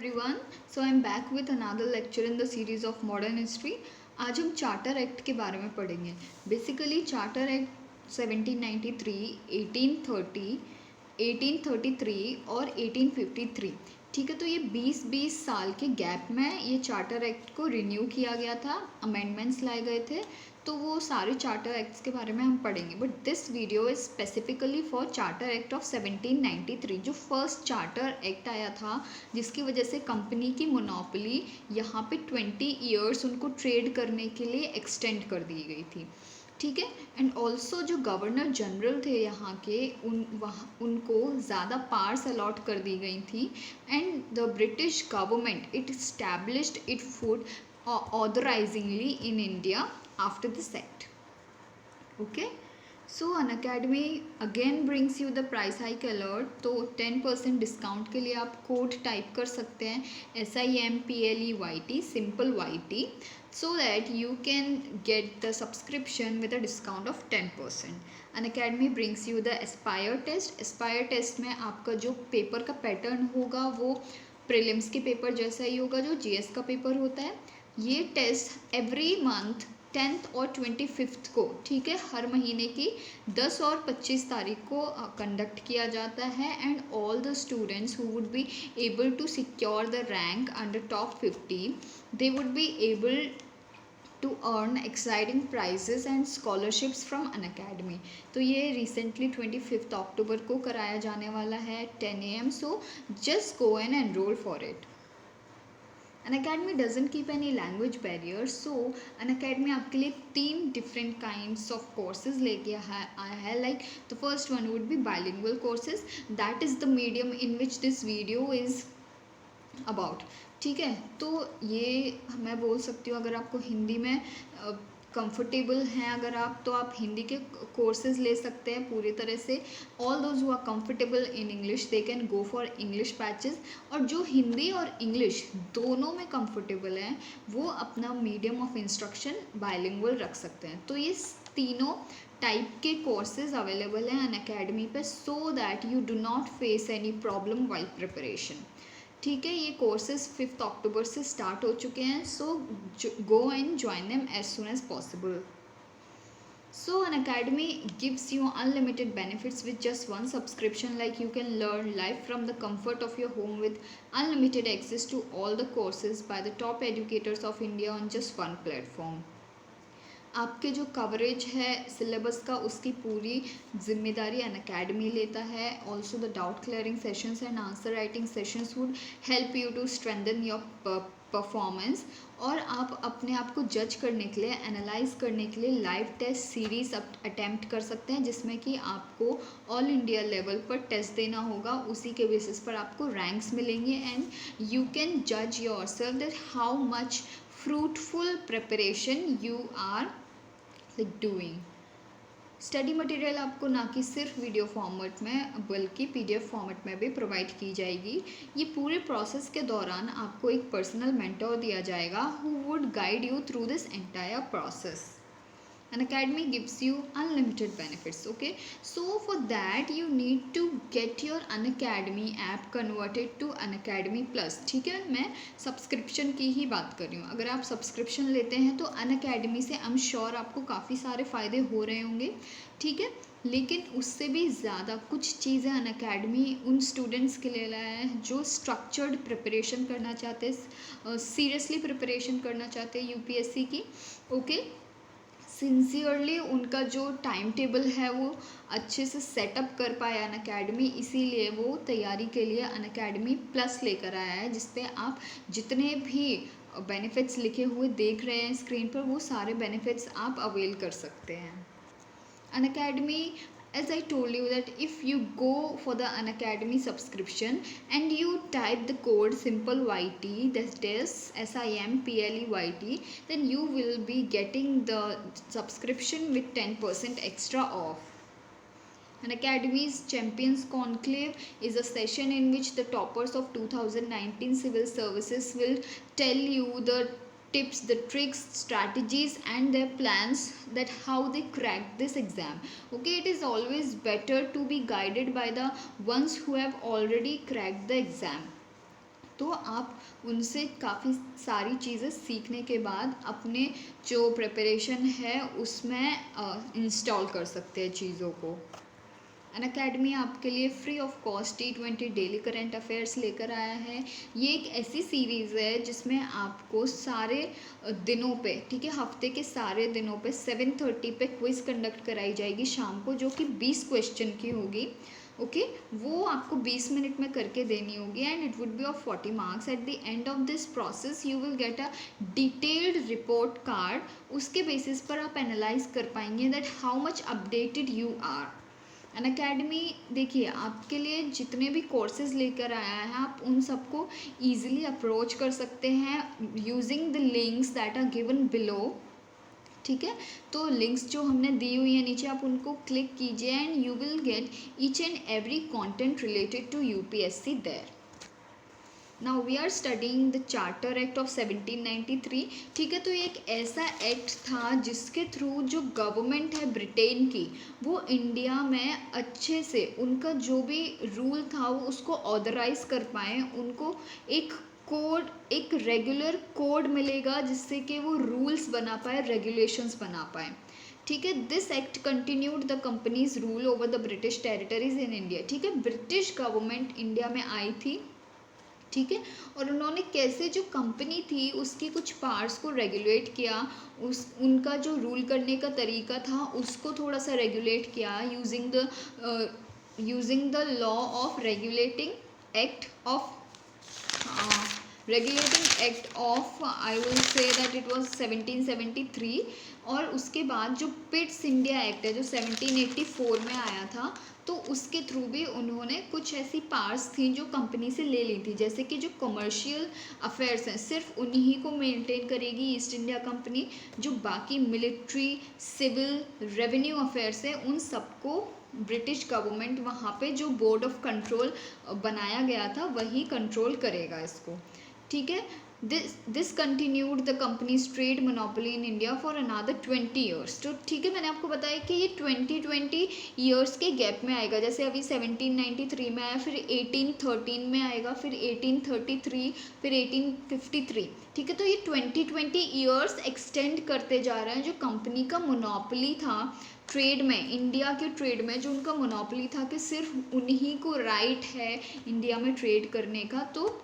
everyone. So I'm back with another lecture in the series of modern history. आज हम charter act के बारे में पढ़ेंगे. बेसिकली चार्टर एक्ट 1793, 1830, 1833 और 1853. ठीक है, तो ये 20-20 साल के गैप में ये चार्टर एक्ट को रिन्यू किया गया था, अमेंडमेंट्स लाए गए थे. तो वो सारे चार्टर एक्ट्स के बारे में हम पढ़ेंगे. But this video is specifically for charter act of 1793, जो फर्स्ट चार्टर एक्ट आया था, जिसकी वजह से कंपनी की मोनोपोली यहाँ पे 20 ईयर्स उनको ट्रेड करने के लिए एक्सटेंड कर दी गई थी. ठीक है. एंड ऑल्सो जो गवर्नर जनरल थे यहाँ के उनको ज़्यादा पावर्स अलॉट कर दी गई थी. And the British government it established it food authorisingly in India after this act. Okay, so Unacademy again brings you the price hike alert. तो 10% डिस्काउंट के लिए आप कोड टाइप कर सकते हैं SIMPLEYT, simple YT, so that you can get the subscription with a discount of 10%. Unacademy brings you the Aspire test. Aspire test में आपका जो पेपर का पैटर्न होगा वो प्रीलिम्स के पेपर जैसा ही होगा जो GS का पेपर होता है. ये टेस्ट एवरी मंथ 10th और 25th को, ठीक है, हर महीने की 10 और 25 तारीख को कंडक्ट किया जाता है. And all the students who would be able to secure the rank under top 50, they would be able to earn exciting prizes and scholarships from Unacademy. तो ये रिसेंटली 25 अक्टूबर को कराया जाने वाला है 10 AM. So just go and enrol for it. Unacademy doesn't keep any language barriers, so Unacademy आपके लिए 3 different kinds of courses लेके आया है. Like the first one would be bilingual courses. That is the medium in which this video is about. ठीक है, तो ये मैं बोल सकती हूँ अगर आपको हिंदी में कंफर्टेबल हैं अगर आप, तो आप हिंदी के कोर्सेज ले सकते हैं पूरी तरह से. All those who are comfortable in English they can go for English batches. और जो हिंदी और इंग्लिश दोनों में कंफर्टेबल हैं वो अपना मीडियम ऑफ इंस्ट्रक्शन बायलिंगुअल रख सकते हैं. तो ये तीनों टाइप के कोर्सेज अवेलेबल हैं अनअकैडमी पे, so that you do not face any problem while preparation. ठीक है, ये कोर्सेज 5 अक्टूबर से स्टार्ट हो चुके हैं. So go and join them as soon as possible. So Unacademy gives you unlimited benefits with just one subscription. Like you can learn live from the comfort of your home with unlimited access to all the courses by the top educators of India on just one platform. आपके जो coverage है syllabus का उसकी पूरी जिम्मेदारी Unacademy लेता है. Also the doubt clearing sessions and answer writing sessions would help you to strengthen your performance. और आप अपने आप को जज करने के लिए, एनालाइज करने के लिए लाइव टेस्ट सीरीज़ अटैम्प्ट कर सकते हैं, जिसमें कि आपको ऑल इंडिया लेवल पर टेस्ट देना होगा. उसी के बेसिस पर आपको रैंक्स मिलेंगे एंड यू कैन जज yourself that how much fruitful preparation you are doing. Study material आपको ना कि सिर्फ वीडियो फॉर्मेट में बल्कि PDF फॉर्मेट में भी प्रोवाइड की जाएगी. ये पूरे प्रोसेस के दौरान आपको एक पर्सनल मेंटर दिया जाएगा who would guide you through this entire process. Unacademy gives you unlimited benefits. Okay, so for that you need to get your Unacademy app converted to Unacademy Plus. ठीक है, मैं subscription की ही बात कर रही हूँ. अगर आप सब्सक्रिप्शन लेते हैं तो Unacademy से आई एम श्योर आपको काफ़ी सारे फ़ायदे हो रहे होंगे. ठीक है, लेकिन उससे भी ज़्यादा कुछ चीज़ें Unacademy उन स्टूडेंट्स के लिए लाया है जो स्ट्रक्चर्ड प्रिपरेशन करना चाहते हैं, सीरियसली प्रिपरेशन करना चाहते हैं UPSC की. ओके, सिंसियरली उनका जो टाइम टेबल है वो अच्छे से सेटअप कर पाया अनअकैडमी, इसीलिए वो तैयारी के लिए अनअकैडमी प्लस लेकर आया है, जिस पे आप जितने भी बेनिफिट्स लिखे हुए देख रहे हैं स्क्रीन पर वो सारे बेनिफिट्स आप अवेल कर सकते हैं. Unacademy, as I told you that if you go for the Unacademy subscription and you type the code simple YT, that is SIMPLEYT, then you will be getting the subscription with 10% extra off. Unacademy's Champions Conclave is a session in which the toppers of 2019 civil services will tell you the tips, the tricks, strategies and their plans that how they cracked this exam. Okay, it is always better to be guided by the ones who have already cracked the exam. तो आप उनसे काफ़ी सारी चीज़ें सीखने के बाद अपने जो प्रिपरेशन है उसमें इंस्टॉल कर सकते हैं चीज़ों को। अनअकैडमी आपके लिए free of cost T20 daily current affairs लेकर आया है। ये एक ऐसी सीरीज़ है जिसमें आपको सारे दिनों पे, ठीक है, हफ्ते के सारे दिनों पे 7:30 पे क्विज़ कंडक्ट कराई जाएगी शाम को, जो कि 20 क्वेश्चन की होगी। ओके, वो आपको 20 मिनट में करके देनी होगी and it would be of 40 marks. At the end of this process you will get a detailed report card. उसके बेसिस पर आप एनालाइज कर पाएंगे that how much updated you are. Unacademy देखिए आपके लिए जितने भी कोर्सेज लेकर आया है आप उन सबको ईजिली अप्रोच कर सकते हैं using the links that are given below. ठीक है, तो लिंक्स जो हमने दी हुई है नीचे आप उनको क्लिक कीजिए and you will get each and every content related to UPSC there. Now we are studying the charter act of 1793। ठीक है, तो ये एक ऐसा एक्ट था जिसके थ्रू जो गवर्नमेंट है ब्रिटेन की, वो इंडिया में अच्छे से उनका जो भी रूल था वो उसको ऑथराइज कर पाए, उनको एक कोड, एक रेगुलर कोड मिलेगा जिससे कि वो रूल्स बना पाए, रेगुलेशंस बना पाए। ठीक है, this act continued the companies rule over the British territories in India. ठीक है, ब्रिटिश गवर्नमेंट इंडिया में आई थी, ठीक है, और उन्होंने कैसे जो कंपनी थी उसके कुछ पार्ट्स को रेगुलेट किया, उस उनका जो रूल करने का तरीका था उसको थोड़ा सा रेगुलेट किया using the law of regulating act of I will say that it was 1773। और उसके बाद जो पिट्स इंडिया एक्ट है जो 1784 में आया था, तो उसके थ्रू भी उन्होंने कुछ ऐसी पार्ट्स थी जो कंपनी से ले ली थी, जैसे कि जो कमर्शियल अफेयर्स हैं सिर्फ उन्हीं को मेंटेन करेगी ईस्ट इंडिया कंपनी, जो बाकी मिलिट्री, सिविल, रेवेन्यू अफेयर्स हैं उन सबको ब्रिटिश गवर्नमेंट वहाँ पे जो बोर्ड ऑफ कंट्रोल बनाया गया था वही कंट्रोल करेगा इसको। ठीक है, this continued the companies trade monopoly in India for another 20 years. तो ठीक है, मैंने आपको बताया कि ये 20 ईयर्स के गैप में आएगा, जैसे अभी 1793 में आया, फिर 1813 में आएगा, फिर 1833, फिर 1853। ठीक है, तो ये 20 ईयर्स एक्सटेंड करते जा रहे हैं। जो कंपनी का मोनोपोली था ट्रेड में, इंडिया के ट्रेड में जो उनका मोनोपोली था कि सिर्फ उन्हीं को राइट है इंडिया में ट्रेड करने का, तो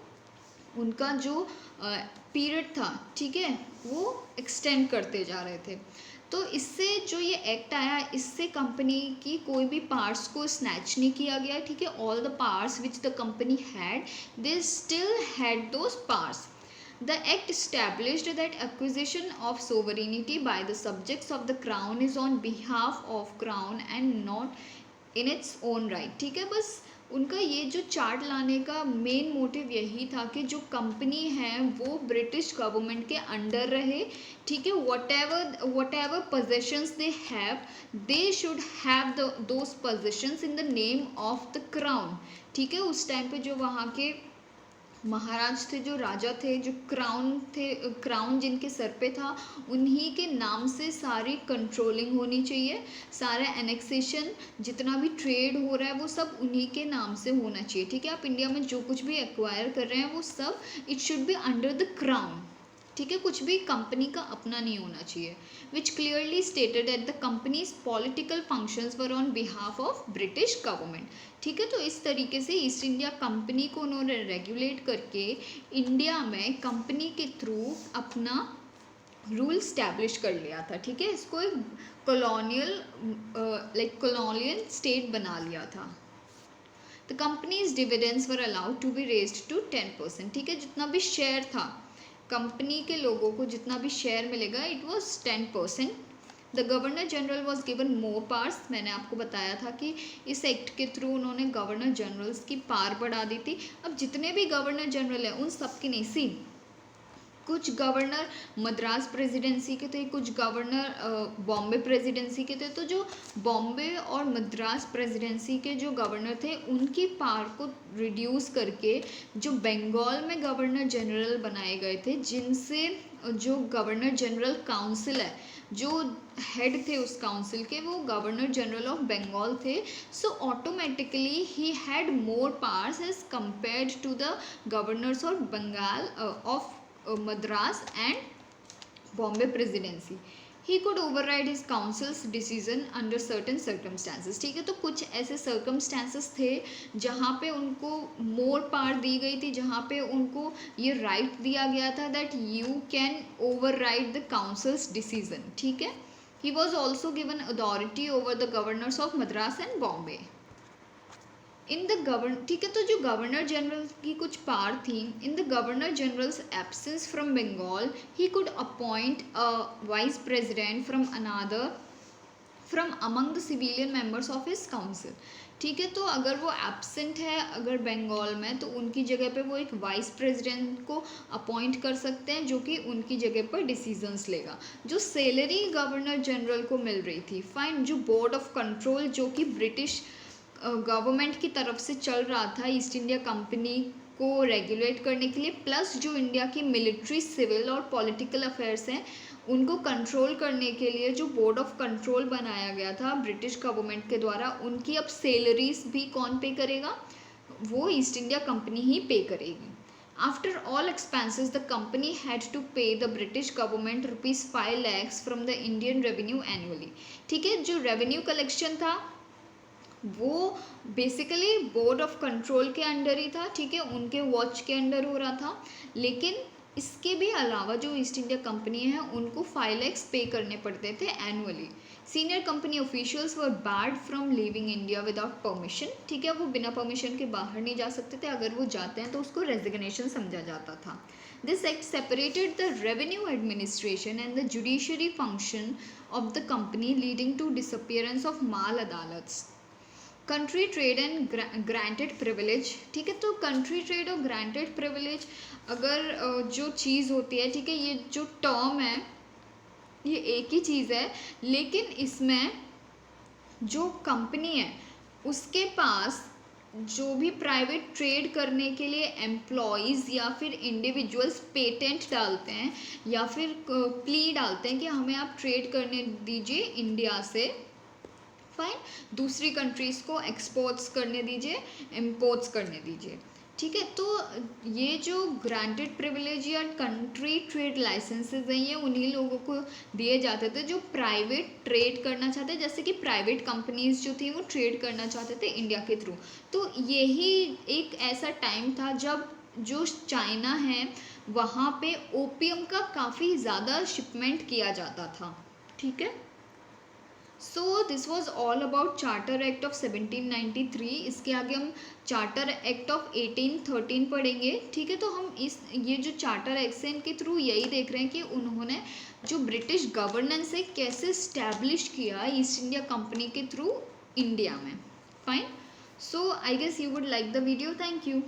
उनका जो पीरियड था, ठीक है, वो एक्सटेंड करते जा रहे थे। तो इससे जो ये एक्ट आया, इससे कंपनी की कोई भी पार्ट्स को स्नैच नहीं किया गया। ठीक है, all the parts which the company had, they still had those parts. The act established that acquisition of sovereignty by the subjects of the crown is on behalf of crown and not in its own right। ठीक है, बस उनका ये जो chart लाने का main motive यही था कि जो कंपनी है वो ब्रिटिश गवर्नमेंट के अंडर रहे। ठीक है, what ever possessions they have, they should have those possessions in the name of the crown. ठीक है, उस टाइम पे जो वहाँ के महाराज थे, जो राजा थे, जो क्राउन थे, क्राउन जिनके सर पे था, उन्हीं के नाम से सारी कंट्रोलिंग होनी चाहिए, सारा एनेक्सेशन, जितना भी ट्रेड हो रहा है वो सब उन्हीं के नाम से होना चाहिए। ठीक है, आप इंडिया में जो कुछ भी एक्वायर कर रहे हैं वो सब it should be under the crown. ठीक है, कुछ भी कंपनी का अपना नहीं होना चाहिए। विच clearly stated that the companies political functions were on behalf of British government. ठीक है, तो इस तरीके से ईस्ट इंडिया कंपनी को उन्होंने रेगुलेट करके इंडिया में कंपनी के थ्रू अपना रूल स्टैब्लिश कर लिया था। ठीक है, इसको एक कॉलोनियल स्टेट बना लिया था। The companies dividends were allowed to be raised to 10%। ठीक है, जितना भी शेयर था कंपनी के लोगों को, जितना भी शेयर मिलेगा, it was 10%। The governor general was given more powers. मैंने आपको बताया था कि इस एक्ट के थ्रू उन्होंने गवर्नर जनरल्स की पावर बढ़ा दी थी। अब जितने भी गवर्नर जनरल हैं उन सब की नहीं सी, कुछ गवर्नर मद्रास प्रेसिडेंसी के थे, कुछ गवर्नर बॉम्बे प्रेसिडेंसी के थे। तो जो बॉम्बे और मद्रास प्रेसिडेंसी के जो गवर्नर थे उनकी पावर को रिड्यूस करके जो बंगाल में गवर्नर जनरल बनाए गए थे, जिनसे जो गवर्नर जनरल काउंसिल है, जो हेड थे उस काउंसिल के, वो गवर्नर जनरल ऑफ बंगाल थे। So automatically he had more powers as compared to the governors of Bengal of Madras and Bombay Presidency. He could override his council's decision under certain circumstances. ठीक है, तो कुछ ऐसे circumstances थे जहाँ पे उनको more power दी गई थी, जहाँ पे उनको ये right दिया गया था that you can override the council's decision. ठीक है, he was also given authority over the governors of Madras and Bombay. In the govern ठीक है, तो जो गवर्नर जनरल की कुछ पावर थी, in the governor general's absence from Bengal he could appoint a vice president from another from among the civilian members of his council. ठीक है, तो अगर वो एब्सेंट है अगर बंगाल में, तो उनकी जगह पे वो एक वाइस प्रेसिडेंट को अपॉइंट कर सकते हैं जो कि उनकी जगह पर डिसीजंस लेगा। जो सैलरी गवर्नर जनरल को मिल रही थी, फाइन, जो बोर्ड ऑफ कंट्रोल जो कि ब्रिटिश गवर्नमेंट की तरफ से चल रहा था ईस्ट इंडिया कंपनी को रेगुलेट करने के लिए, प्लस जो इंडिया की मिलिट्री, सिविल और पॉलिटिकल अफेयर्स हैं उनको कंट्रोल करने के लिए जो बोर्ड ऑफ कंट्रोल बनाया गया था ब्रिटिश गवर्नमेंट के द्वारा, उनकी अब सैलरीज भी कौन पे करेगा, वो ईस्ट इंडिया कंपनी ही पे करेगी। After all expenses the company had to pay the British government ₹5 lakhs from the Indian revenue annually. ठीक है, जो रेवेन्यू कलेक्शन था वो बेसिकली बोर्ड ऑफ कंट्रोल के अंडर ही था। ठीक है, उनके वॉच के अंडर हो रहा था, लेकिन इसके भी अलावा जो ईस्ट इंडिया कंपनी है उनको 5 lakhs पे करने पड़ते थे annually. Senior company officials were board from living India without permission. ठीक है, वो बिना परमिशन के बाहर नहीं जा सकते थे, अगर वो जाते हैं तो उसको रेजिग्नेशन समझा जाता था। This act separated the revenue administration and the judiciary function of the company, leading to disappearance of mal adalats. Country trade and granted privilege. ठीक है, तो कंट्री ट्रेड और ग्रांटेड प्रिविलेज अगर जो चीज़ होती है, ठीक है, ये जो टर्म है ये एक ही चीज़ है, लेकिन इसमें जो कंपनी है उसके पास जो भी प्राइवेट ट्रेड करने के लिए एम्प्लॉयज़ या फिर इंडिविजुअल्स पेटेंट डालते हैं या फिर प्ली डालते हैं कि हमें आप ट्रेड करने दीजिए इंडिया से, फाइन, दूसरी कंट्रीज़ को एक्सपोर्ट्स करने दीजिए, इम्पोर्ट्स करने दीजिए। ठीक है, तो ये जो ग्रांटेड प्रिविलेज या कंट्री ट्रेड लाइसेंसेज हैं ये उन्हीं लोगों को दिए जाते थे जो प्राइवेट ट्रेड करना चाहते, जैसे कि प्राइवेट कंपनीज जो थी वो ट्रेड करना चाहते थे इंडिया के थ्रू। तो यही एक ऐसा टाइम था जब जो चाइना है वहाँ पे ओपियम का काफ़ी ज़्यादा शिपमेंट किया जाता था। ठीक है, so this was all about charter act of 1793। इसके आगे हम चार्टर एक्ट ऑफ 1813 पढ़ेंगे। ठीक है, तो हम ये जो चार्टर एक्ट है इनके थ्रू यही देख रहे हैं कि उन्होंने जो ब्रिटिश गवर्नेंस है कैसे इस्टेब्लिश किया ईस्ट इंडिया कंपनी के थ्रू इंडिया में। Fine, so I guess you would like the video. Thank you.